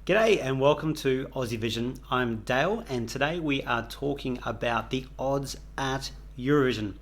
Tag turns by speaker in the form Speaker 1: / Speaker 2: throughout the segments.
Speaker 1: G'day and welcome to Aussie Vision. I'm Dale and today we are talking about the odds at Eurovision.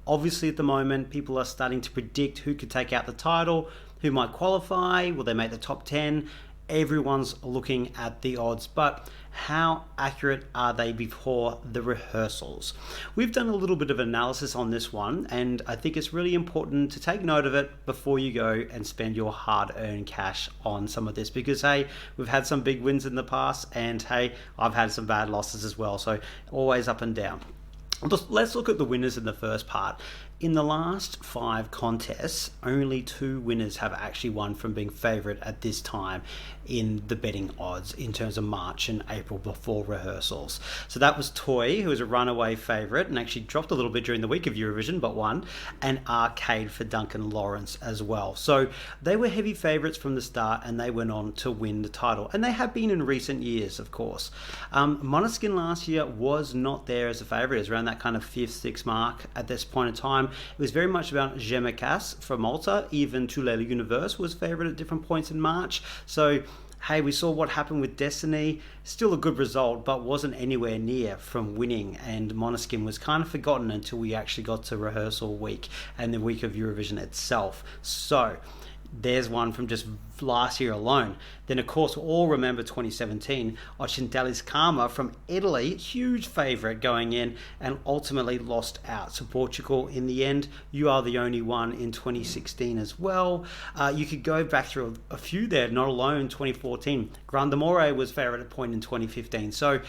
Speaker 1: Obviously at the moment people are starting to predict who could take out the title, who might qualify, will they make the top 10? Everyone's looking at the odds, but how accurate are they before the rehearsals? We've done a little bit of analysis on this one, and I think it's really important to take note of it before you go and spend your hard-earned cash on some of this, because hey, we've had some big wins in the past, and hey, I've had some bad losses as well, so always up and down. Let's look at the winners in the first part. In the last 5 contests, only 2 winners have actually won from being favourite at this time in the betting odds in terms of March and April before rehearsals. So that was Toy, who was a runaway favourite and actually dropped a little bit during the week of Eurovision, but won, and Arcade for Duncan Lawrence as well. So they were heavy favourites from the start and they went on to win the title. And they have been in recent years, of course. Måneskin last year was not there as a favourite. It was around that kind of 5th, 6th mark at this point in time. It was very much about Jemakas from Malta. Even Tous les Univers was favourite at different points in March. So, hey, we saw what happened with Destiny. Still a good result, but wasn't anywhere near from winning. And Måneskin was kind of forgotten until we actually got to rehearsal week and the week of Eurovision itself. So, there's one from just last year alone. Then, of course, we all remember 2017, Occidentalis Karma from Italy, huge favourite going in and ultimately lost out. So Portugal, in the end, you are the only one in 2016 as well. You could go back through a few there, not alone 2014. Grandamore was favourite at a point in 2015. So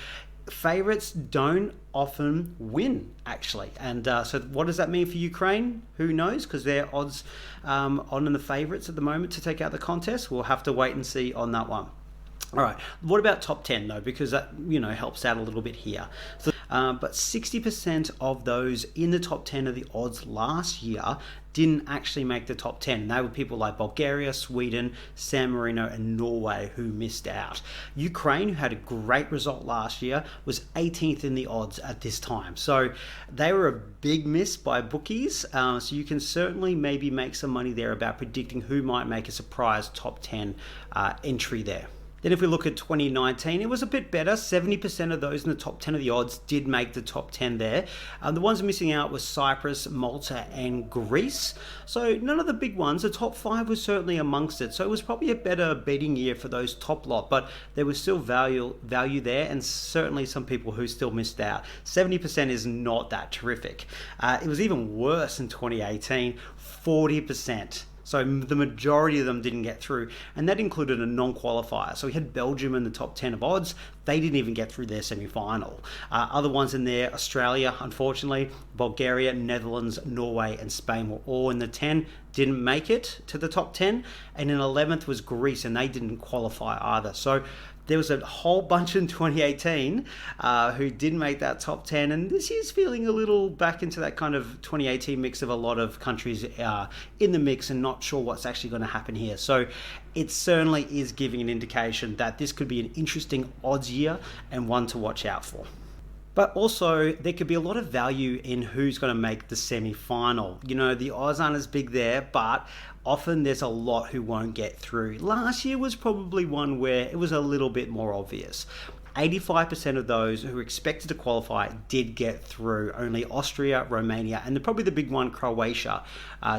Speaker 1: favourites don't often win, actually. And so what does that mean for Ukraine? Who knows? Because they're odds on in the favourites at the moment to take out the contest. We'll have to wait and see on that one. All right, what about top 10 though? Because that, helps out a little bit here. So, but 60% of those in the top 10 of the odds last year didn't actually make the top 10. And they were people like Bulgaria, Sweden, San Marino, and Norway who missed out. Ukraine, who had a great result last year, was 18th in the odds at this time. So they were a big miss by bookies. So you can certainly maybe make some money there about predicting who might make a surprise top 10 entry there. Then if we look at 2019, it was a bit better. 70% of those in the top 10 of the odds did make the top 10 there. The ones missing out were Cyprus, Malta, and Greece. So none of the big ones. The top 5 was certainly amongst it. So it was probably a better betting year for those top lot, but there was still value there, and certainly some people who still missed out. 70% is not that terrific. It was even worse in 2018, 40%. So the majority of them didn't get through, and that included a non-qualifier. So we had Belgium in the top 10 of odds. They didn't even get through their semi-final. Other ones in there, Australia, unfortunately, Bulgaria, Netherlands, Norway, and Spain were all in the 10, didn't make it to the top 10. And in 11th was Greece, and they didn't qualify either. So there was a whole bunch in 2018 who didn't make that top 10, and this year's feeling a little back into that kind of 2018 mix of a lot of countries in the mix and not sure what's actually going to happen here. So it certainly is giving an indication that this could be an interesting odds year and one to watch out for. But also, there could be a lot of value in who's going to make the semi-final. The odds aren't as big there, but often there's a lot who won't get through. Last year was probably one where it was a little bit more obvious. 85% of those who were expected to qualify did get through. Only Austria, Romania, and probably the big one, Croatia,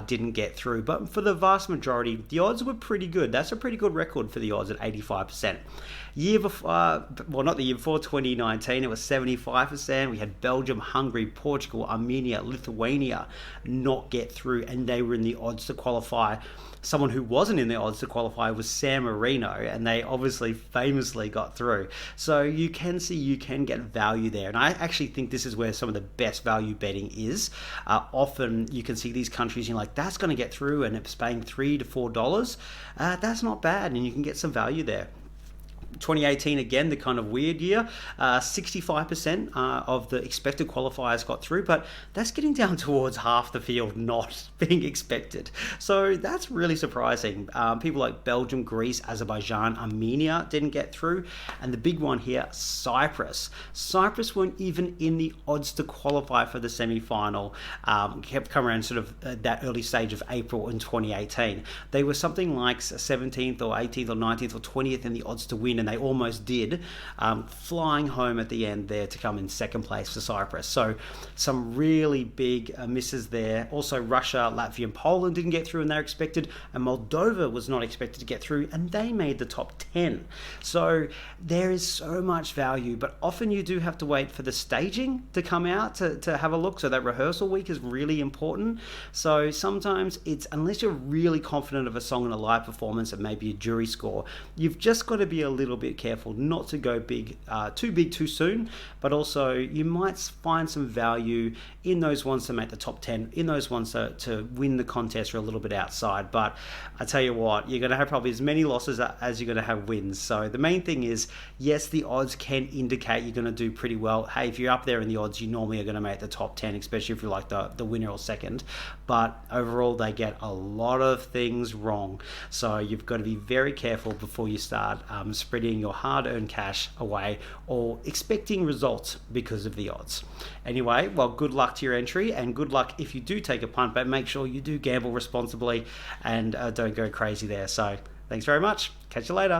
Speaker 1: didn't get through. But for the vast majority, the odds were pretty good. That's a pretty good record for the odds at 85%. Year before, not the year before, 2019, it was 75%. We had Belgium, Hungary, Portugal, Armenia, Lithuania not get through, and they were in the odds to qualify. Someone who wasn't in the odds to qualify was San Marino, and they obviously famously got through. So you can see you can get value there. And I actually think this is where some of the best value betting is. Often you can see these countries, you're like, that's going to get through, and it's paying $3 to $4. That's not bad, and you can get some value there. 2018, again, the kind of weird year, 65% of the expected qualifiers got through, but that's getting down towards half the field not being expected. So that's really surprising. People like Belgium, Greece, Azerbaijan, Armenia didn't get through. And the big one here, Cyprus. Cyprus weren't even in the odds to qualify for the semi-final. Kept coming around sort of that early stage of April in 2018. They were something like 17th or 18th or 19th or 20th in the odds to win, and they almost did, flying home at the end there to come in second place for Cyprus. So some really big misses there. Also, Russia, Latvia, and Poland didn't get through, and they're expected, and Moldova was not expected to get through, and they made the top 10. So there is so much value, but often you do have to wait for the staging to come out to have a look. So that rehearsal week is really important. So sometimes it's, unless you're really confident of a song in a live performance and maybe a jury score, you've just got to be a little bit careful not to go big too soon, but also you might find some value in those ones to make the top 10, in those ones to win the contest or a little bit outside. But I tell you what, you're going to have probably as many losses as you're going to have wins. So the main thing is, yes, the odds can indicate you're going to do pretty well. Hey, if you're up there in the odds, you normally are going to make the top 10, especially if you're like the winner or second. But overall, they get a lot of things wrong. So you've got to be very careful before you start spreading your hard-earned cash away or expecting results because of the odds. Anyway, well, good luck to your entry, and good luck if you do take a punt, but make sure you do gamble responsibly and don't go crazy there. So thanks very much. Catch you later.